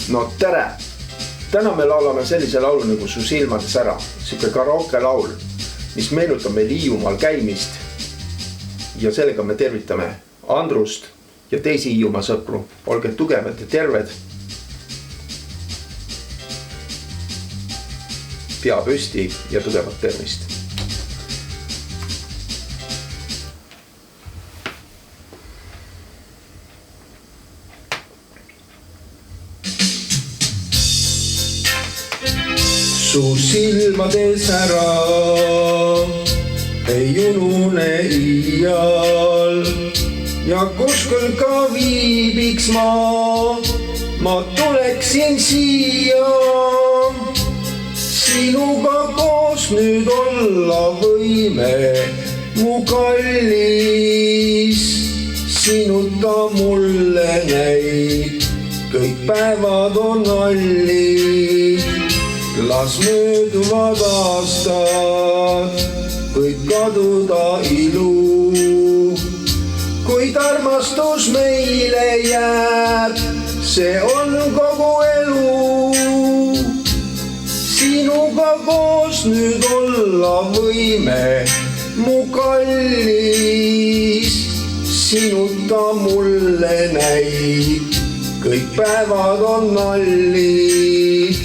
No tere! Täna me laulame sellise laulu nagu Su silmades ära. Siuke karaoke laul, mis meenutab meil Hiiumaal käimist. Ja sellega me tervitame Andrust ja teisi Hiiumaa sõpru. Olge tugevad ja terved. Pea püsti ja tugevat tervist. Su silmades ära ei unune iial ja kuskil ka viibiks ma tuleksin siia. Sinuga koos nüüd olla võime, mu kallis, sinuta mulle näib, kõik päevad on allid. Las mööduvad aastad, kõik kaduda ilu. Kuid armastus meile jääb, see on kogu elu. Sinuga koos nüüd olla võime, mu kallis, sinuta mulle näib, kõik päevad on allid.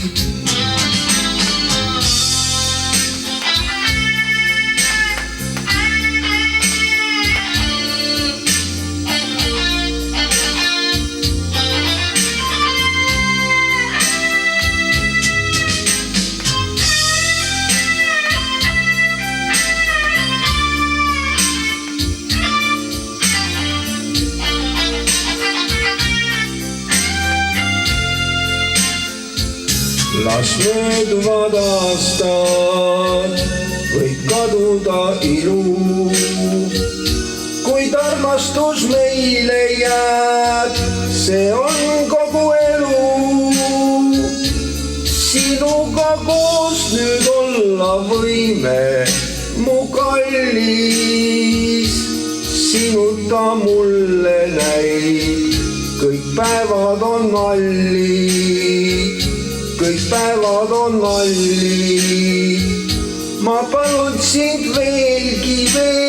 Las mööduvad aastad, võib kaduda ilu. Kuid armastus meile jääb, see on kogu elu. Sinuga koos nüüd olla võime, mu kallis, sinuta mulle näib, kõik päevad on allid. Kõik päevad on allid, ma palun sind veelgi veel.